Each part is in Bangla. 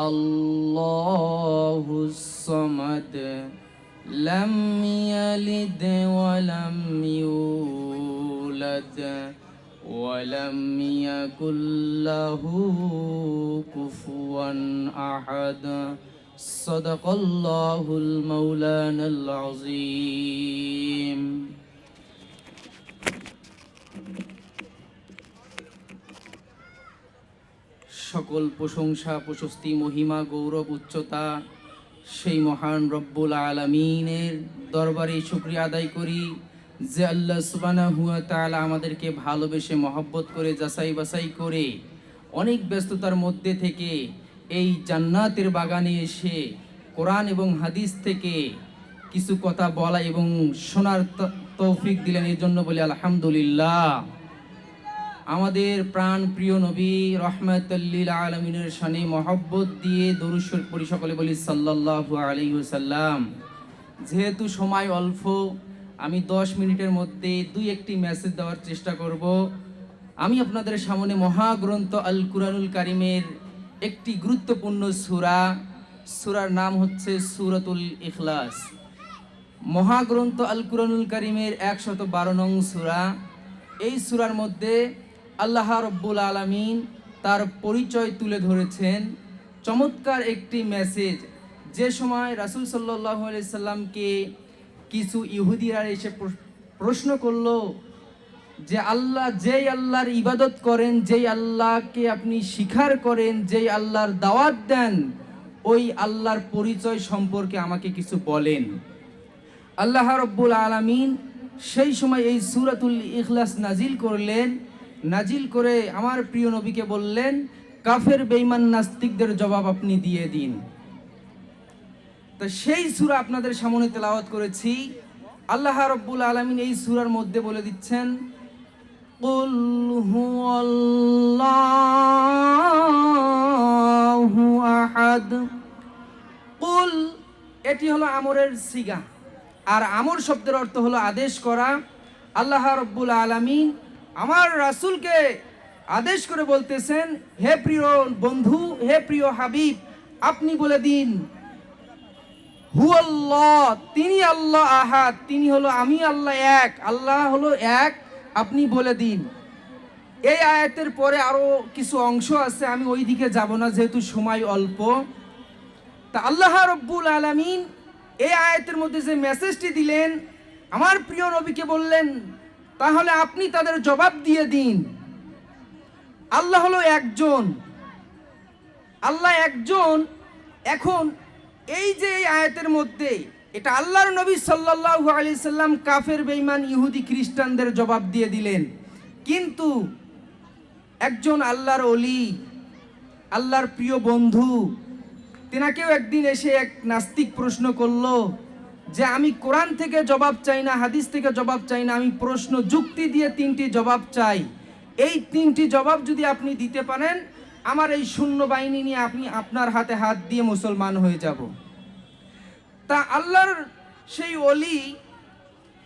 আল্লাহুস সামাদ লাম ইয়ালিদ ওয়া লাম ইউলাদ ওয়া লাম ইয়াকুল লাহু কুফুয়ান আহাদ। সাদাকাল্লাহুল মাওলানাল আযীম। সকল প্রশংসা, প্রশস্তি, মহিমা, গৌরব, উচ্চতা সেই মহান রব্বুল আলামিনের দরবারে শুকরিয়া আদায় করি যে আল্লাহ সুবহানাহু ওয়া তাআলা আমাদেরকে ভালোবেসে মহব্বত করে যাচাই বাছাই করে অনেক ব্যস্ততার মধ্যে থেকে এই জান্নাতের বাগানে এসে কোরআন এবং হাদিস থেকে কিছু কথা বলা এবং শোনার তৌফিক দিলেন, এর জন্য বলি আলহামদুলিল্লাহ। আমাদের প্রাণ প্রিয় নবী রহমাতুল লিল আলামিনের শানে মহব্বত দিয়ে দরুদ শরীফ পড়ি, সকলে বলি সাল্লাল্লাহু আলাইহি ওয়াসাল্লাম। যেহেতু সময় অল্প, আমি 10 মিনিটের মধ্যে দুই একটি মেসেজ দেওয়ার চেষ্টা করব। আমি আপনাদের সামনে মহাগ্রন্থ আল কুরআনুল কারীমের একটি গুরুত্বপূর্ণ সূরার নাম হচ্ছে সূরাতুল ইখলাস। মহাগ্রন্থ আল কুরআনুল কারীমের 112 নং সূরা। এই সূরার মধ্যে আল্লাহ রব্বুল আলামিন তার পরিচয় তুলে ধরেছেন। চমৎকার একটি মেসেজ। যে সময় রাসূল সাল্লাল্লাহু আলাইহি সাল্লামকে কিছু ইহুদিরা এসে প্রশ্ন করলো যে যেই আল্লাহর ইবাদত করেন, যেই আল্লাহকে আপনি স্বীকার করেন, যেই আল্লাহর দাওয়াত দেন, ওই আল্লাহর পরিচয় সম্পর্কে আমাকে কিছু বলেন। আল্লাহ রব্বুল আলামিন সেই সময় এই সূরাতুল ইখলাস নাজিল করলেন। নাজিল করে আমার প্রিয় নবীকে বললেন, কাফের বেঈমান নাস্তিকদের জবাব আপনি দিয়ে দিন। তো সেই সূরা আপনাদের সামনে তেলাওয়াত করেছি। আল্লাহ রব্বুল আলামিন এই সূরার মধ্যে বলে দিচ্ছেন, কুল হুয়াল্লাহু আহাদ। কুল এটি হলো আমরের সিগা, আর আমর শব্দের অর্থ হলো আদেশ করা। আল্লাহ রব্বুল আলামিন আমার রাসূলকে আদেশ করে বলতেছেন, হে প্রিয় বন্ধু, হে প্রিয় হাবিব, আপনি বলে দিন হুয়াল্লাহ, তিনি আল্লাহ আহাদ, তিনি হলো আমি আল্লাহ এক, আল্লাহ হলো এক, আপনি বলে দিন। এই আয়াতের পরে আরো কিছু অংশ আছে, আমি ওই দিকে যাব না যেহেতু সময় অল্প। তা আল্লাহ রব্বুল আলামিন এই আয়াতের মধ্যে যে মেসেজটি দিলেন, আমার প্রিয় নবীকে বললেন, তাহলে আপনি তাদের জবাব দিয়ে দিন। আল্লাহ হলো একজন, আল্লাহ একজন। এখন এই যে এই আয়াতের মধ্যে এটা আল্লাহর নবী সাল্লাল্লাহু আলাইহি সাল্লাম কাফের বেঈমান ইহুদি খ্রিস্টানদের জবাব দিয়ে দিলেন। কিন্তু একজন আল্লাহর ওলি, আল্লাহর প্রিয় বন্ধু, তেনাকেও একদিন এসে এক নাস্তিক প্রশ্ন করলো যে আমি কোরআন থেকে জবাব চাই না, হাদিস থেকে জবাব চাই না, আমি প্রশ্ন যুক্তি দিয়ে 3টি জবাব চাই। এই 3টি জবাব যদি আপনি দিতে পারেন, আমার এই শূন্য বাহিনী নিয়ে আপনার হাতে হাত দিয়ে মুসলমান হয়ে যাব। তা আল্লাহর সেই ওলি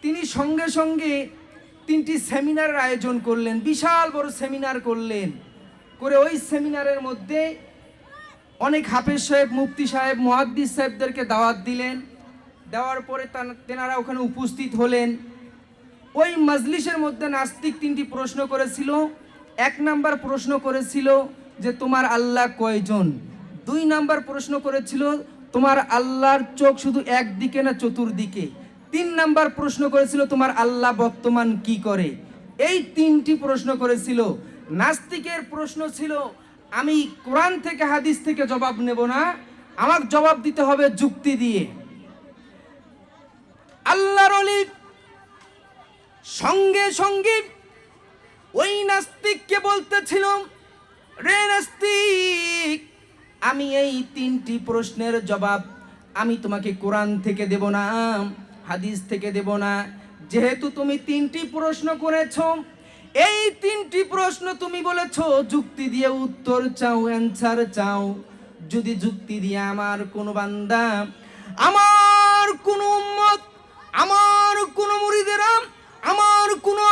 তিনি সঙ্গে সঙ্গে 3টি সেমিনারের আয়োজন করলেন, বিশাল বড় সেমিনার করলেন। করে ওই সেমিনারের মধ্যে অনেক হাফেজ সাহেব, মুফতি সাহেব, মুহাদ্দিস সাহেবদেরকে দাওয়াত দিলেন। দেওয়ার পরে তেনারা ওখানে উপস্থিত হলেন। ওই মজলিসের মধ্যে নাস্তিক 3টি প্রশ্ন করেছিল। 1 নাম্বার প্রশ্ন করেছিল যে তোমার আল্লাহ কয়জন। 2 নাম্বার প্রশ্ন করেছিল তোমার আল্লাহর চোখ শুধু একদিকে না চতুর্দিকে। 3 নাম্বার প্রশ্ন করেছিল তোমার আল্লাহ বর্তমান কি করে। এই 3টি প্রশ্ন করেছিল। নাস্তিকের প্রশ্ন ছিল, আমি কোরআন থেকে হাদিস থেকে জবাব নেব না, আমার জবাব দিতে হবে যুক্তি দিয়ে। আল্লাহর ওলি সঙ্গে সঙ্গে ওই নাস্তিককে বলতেছিল, রে নাস্তিক, আমি এই 3টি প্রশ্নের জবাব আমি তোমাকে কোরআন থেকে দেব না, হাদিস থেকে দেব না। যেহেতু তুমি 3টি প্রশ্ন করেছো, এই 3টি প্রশ্ন তুমি বলেছো যুক্তি দিয়ে উত্তর চাও, অ্যানসার চাও। যদি যুক্তি দিয়ে আমার কোনো বান্দা, আমার কোনো উম্মত, আমার কোনো মুরিদেরা, আমার কোনো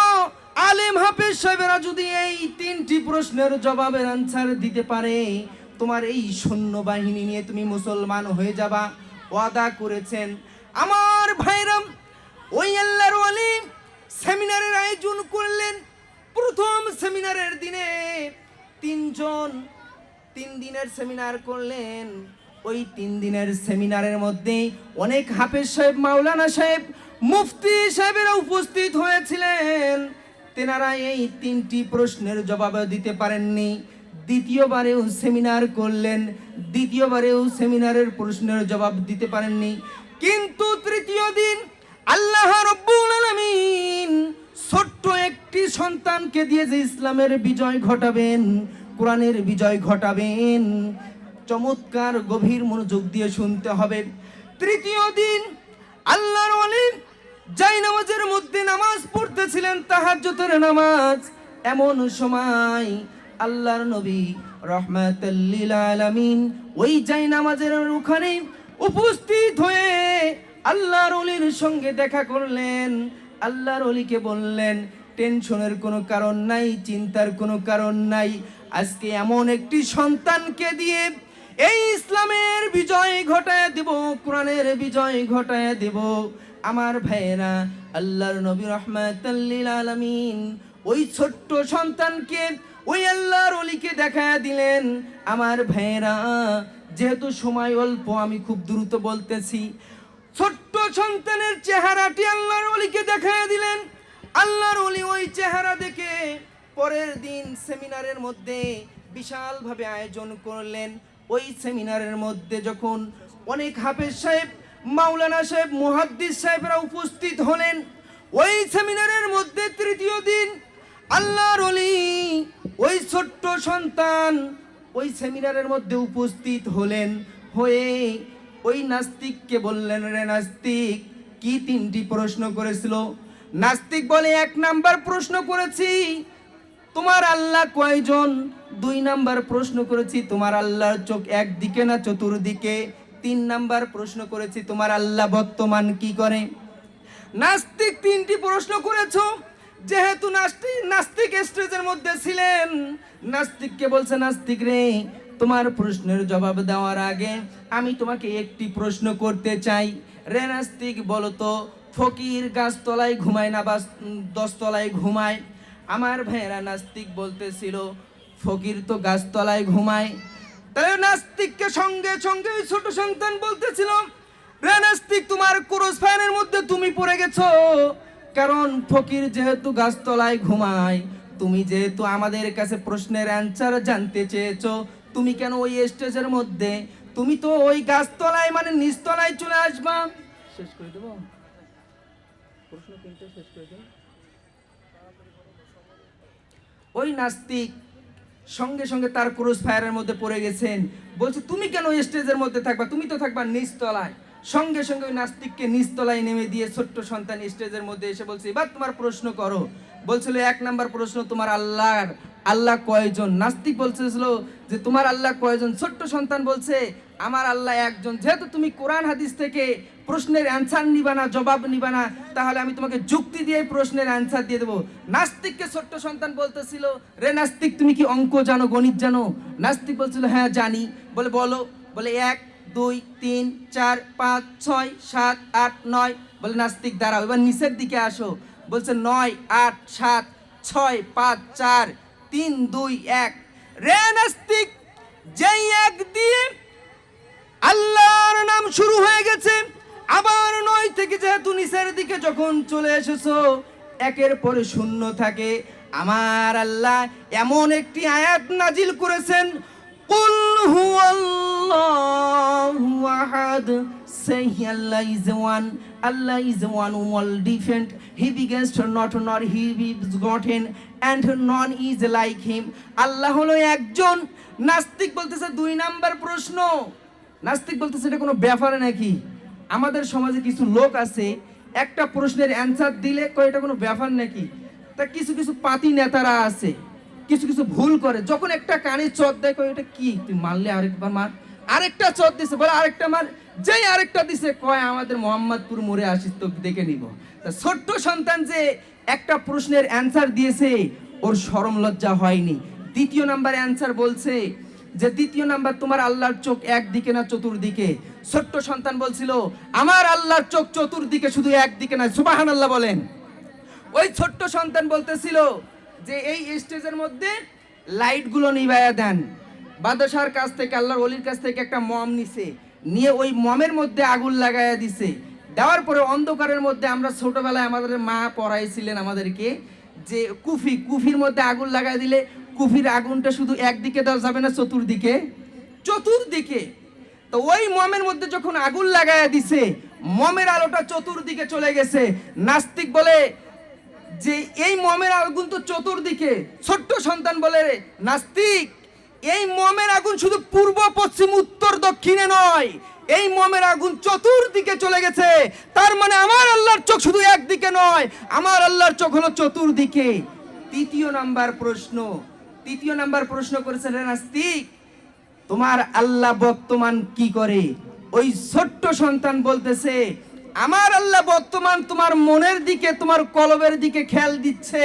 আলেম হাফেজ সাহেবেরা যদি এই 3টি প্রশ্নের জবাবের অ্যানসার দিতে পারে, তোমার এই সৈন্যবাহিনী নিয়ে তুমি মুসলমান হয়ে যাবা ওয়াদা করেছেন। আমার ভাইরাম, ওই আল্লাহর ওয়ালি সেমিনারের আয়োজন করলেন। প্রথম সেমিনারের দিনে 3 দিনের সেমিনার করলেন। ওই 3 দিনের সেমিনারের মধ্যে অনেক হাফেজ সাহেব, মাওলানা সাহেব, মুফতি সাহেবেরা উপস্থিত হয়েছিলেন। তেনারা এই 3টি প্রশ্নের জবাব দিতে পারেননি। দ্বিতীয়বারেও সেমিনার করলেন, দ্বিতীয়বারেও সেমিনারের প্রশ্নের জবাব দিতে পারেননি। কিন্তু তৃতীয় দিন আল্লাহ রাব্বুল আলামিন ছোট্ট একটি সন্তানকে দিয়ে যে ইসলামের বিজয় ঘটাবেন, কোরআনের বিজয় ঘটাবেন, চমৎকার গভীর মনোযোগ দিয়ে শুনতে হবে। তৃতীয় দিন আল্লাহর ওয়ালি যাই নামাজের মধ্যে নামাজ পড়তেছিলেন, তাহাজ্জুদের নামাজ। এমন সময় আল্লাহর নবী রাহমাতাল লিল আলামিন ওই যাই নামাজের ওখানে উপস্থিত হয়ে আল্লাহর ওলির সঙ্গে দেখা করলেন। আল্লাহর ওলিকে বললেন, টেনশনের কোনো কারণ নাই, চিন্তার কোনো কারণ নাই। আজকে এমন একটি সন্তানকে দিয়ে এই ইসলামের বিজয় ঘটায় দেব, কোরআনের বিজয় ঘটায় দেব। আমার ভাইয়েরা, আল্লাহর নবী রাহমাতাল লিল আলামিন ওই ছোট্ট সন্তানকে ওই আল্লাহর ওলিকে দেখায় দিলেন। আমার ভাইয়েরা, যেহেতু সময় অল্প, আমি খুব দ্রুত বলতেছি। ছোট্ট সন্তানের চেহারাটি আল্লাহর ওলিকে দেখায় দিলেন। আল্লাহর ওলি ওই চেহারা দেখে পরের দিন সেমিনারের মধ্যে বিশালভাবে আয়োজন করলেন। ওই সেমিনারের মধ্যে যখন অনেক হাফেজ সাহেব, মাওলানা সাহেব, মুহাদ্দিস সাহেবরা উপস্থিত হলেন, ওই সেমিনারের মধ্যে তৃতীয় দিন আল্লাহর ওলি ওই ছোট্ট সন্তান ওই সেমিনারের মধ্যে উপস্থিত হলেন। হয়ে ওই নাস্তিককে বললেন, রে নাস্তিক, কি 3টি প্রশ্ন করেছিল? নাস্তিক বলে, 1 নাম্বার প্রশ্ন করেছি তোমার আল্লাহ কয়জন। 2 নাম্বার প্রশ্ন করেছি তোমার আল্লাহর চোখ একদিকে না চতুর্দিকে। 3 নাম্বার প্রশ্ন করেছি তোমার আল্লাহ বর্তমান কি করে। নাস্তিক 3টি প্রশ্ন করেছো। যেহেতু নাস্তিক স্টেজের মধ্যে ছিলেন, নাস্তিককে বলছে, নাস্তিক রে, তোমার প্রশ্নের জবাব দেওয়ার আগে আমি তোমাকে একটি প্রশ্ন করতে চাই। রে নাস্তিক, বলো তো, ফকির গাছতলায় ঘুমায় না 10 তলায় ঘুমায়? আমার ভাইয়েরা, নাস্তিক বলতেছিল, ফকির তো গাছতলায় ঘুমায়। তাহলে নাস্তিককে সঙ্গে সঙ্গে ওই ছোট সন্তান বলতেছিল, রে নাস্তিক, তোমার ক্রস ফায়ারের মধ্যে তুমি পড়ে গেছো। কারণ ফকির যেহেতু গাছতলায় ঘুমায়, তুমি যেহেতু আমাদের কাছে প্রশ্নের অ্যান্সার জানতে চেয়েছো, তুমি কেন ওই স্টেজের মধ্যে, তুমি তো ওই গাছতলায় মানে নিচতলায় চলে আসবা। শেষ করে দেবো প্রশ্ন 3টা, শেষ করে দেবো। ওই নাস্তিক সঙ্গে সঙ্গে তার ক্রস ফায়ারের মধ্যে পড়ে গেছেন। বলছে, তুমি কেন ওই স্টেজের মধ্যে থাকবা, তুমি তো থাকবা নিচতলায়। সঙ্গে সঙ্গে ওই নাস্তিককে নিচতলায় নেমে দিয়ে ছোট্ট সন্তান স্টেজের মধ্যে এসে বলছে, এবার তোমার প্রশ্ন করো। বলছিল, 1 নাম্বার প্রশ্ন, তোমার আল্লাহ কয়জন? নাস্তিক বলছিল যে তোমার আল্লাহ কয়জন? ছোট্ট সন্তান বলছে, আমার আল্লাহ একজন। যেহেতু তুমি কোরআন হাদিস থেকে প্রশ্নের অ্যান্সার নিবা না, জবাব নিবা না, তাহলে আমি তোমাকে যুক্তি দিয়ে প্রশ্নের অ্যান্সার দিয়ে দেবো। নাস্তিককে ছোট্ট সন্তান বলতেছিল, রে নাস্তিক, তুমি কি অঙ্ক জানো, গণিত জানো? নাস্তিক বলছিল, হ্যাঁ জানি। বলে, বলো। বলে, 1 2 3 4 5 6 7 8 9। বলে, নাস্তিক দাঁড়াও, এবার নিচের দিকে আসো। বলছে, 9 8 7 6 5 4 3 2 1। রে নাস্তিক, যেই 1 দিয়ে আল্লাহর নাম শুরু হয়ে গেছে, আবার 9 থেকে যেহেতু নিচের দিকে যখন চলে এসেছো, 1-এর পরে 0 থাকে। আমার আল্লাহ এমন একটি আয়াত নাজিল করেছেন, কুল হুয়াল্লাহু আহাদ, say Allah is one, Allah is one, all different, he begins to not nor he begotten, and none is like him. আল্লাহ হলো একজন। নাস্তিক বলতেছে 2 নাম্বার প্রশ্ন। নাস্তিক বলতেছে, এটা কোনো ব্যাপার নাকি? আমাদের সমাজে কিছু লোক আছে, একটা প্রশ্নের অ্যান্সার দিলে কয় এটা কোনো ব্যাপার নাকি? তা কিছু কিছু পাতি নেতারা আছে, কিছু কিছু ভুল করে, যখন একটা কানে চট দেয় কয় এটা কি, তুই মারলে আরেকবার মার। আরেকটা চট দিছে, বলে আরেকটা মার। যেই আরেকটা দিছে, কয় আমাদের মোহাম্মদপুর মোড়ে আসিস তো দেখে নিব। তা ছোট্ট সন্তান যে একটা প্রশ্নের অ্যান্সার দিয়েছে, ওর শরম লজ্জা হয়নি। দ্বিতীয় নাম্বার অ্যান্সার বলছে যে দ্বিতীয় নাম্বার তোমার আল্লাহর চোখ একদিকে না চতুর্দিকে। ছোট্ট সন্তান বলছিল আমার আল্লাহর চোখ চতুর্দিকে, শুধু একদিকে না। সুবহানাল্লাহ বলেন। ওই ছোট্ট সন্তান বলতেছিল যে এই স্টেজের মধ্যে লাইটগুলো নিভাইয়া দেন। বাদশার কাছ থেকে, আল্লাহর ওলির কাছ থেকে একটা মম নিছে, নিয়ে ওই মমের মধ্যে আগুন লাগাইয়া দিছে। দেওয়ার পরে অন্ধকারের মধ্যে, আমরা ছোটবেলায় আমাদের মা পড়াইছিলেন আমাদেরকে যে কুফির মধ্যে আগুন লাগাই দিলে কুফির আগুনটা শুধু একদিকে দেওয়া যাবে না, চতুর্দিকে। চতুর্দিকে। তো ওই মমের মধ্যে যখন আগুন লাগাইয়া দিছে, মমের আলোটা চতুর্দিকে চলে গেছে। নাস্তিক বলে যে এই মমের আগুন তো চতুর্দিকে। ছোট্ট সন্তান বলে নাস্তিক, এই মমের আগুন শুধু পূর্ব পশ্চিম উত্তর দক্ষিণে নয়, এই মমের আগুন চতুর্দিকে চলে গেছে। তার মানে আমার আল্লাহর চোখ শুধু একদিকে নয়, আমার আল্লাহর চোখ হলো চতুর্দিকে। তৃতীয় নাম্বার প্রশ্ন করেছে নাস্তিক, তোমার আল্লাহ বর্তমান কি করে? ওই ছোট্ট সন্তান বলতেছে আমার আল্লাহ বর্তমান তোমার মনের দিকে, তোমার কলবের দিকে খেয়াল দিচ্ছে।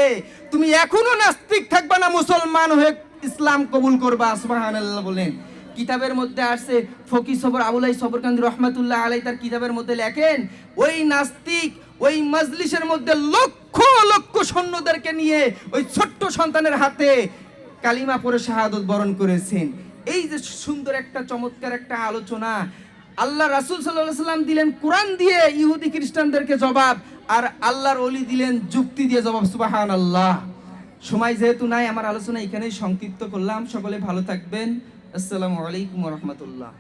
তুমি এখনো নাস্তিক থাকবা না, মুসলমান হয়ে ইসলাম কবুল করবা। সুবহানাল্লাহ বলেন। কিতাবের মধ্যে আসছে, ফকি সবর আবুলাই সবরকান্দি রহমাতুল্লাহ আলাই তার কিতাবের মধ্যে লেখেন, ওই নাস্তিক ওই মজলিসের মধ্যে লক্ষ লক্ষ সৈন্যদেরকে নিয়ে ওই ছোট্ট সন্তানের হাতে কালিমা পড়ে শাহাদত বরণ করেছেন। এই যে সুন্দর একটা চমৎকার একটা আলোচনা আল্লাহ রাসূল সাল্লাল্লাহু আলাইহি সাল্লাম দিলেন কোরআন দিয়ে ইহুদি খ্রিস্টানদেরকে জবাব, আর আল্লাহর ওলি দিলেন যুক্তি দিয়ে জবাব। সুবহানাল্লাহ। সময় যেহেতু নাই, আমার আলোচনা এখানেই সংক্ষিপ্ত করলাম। সকলে ভালো থাকবেন। আসসালামু আলাইকুম ওয়া রাহমাতুল্লাহ।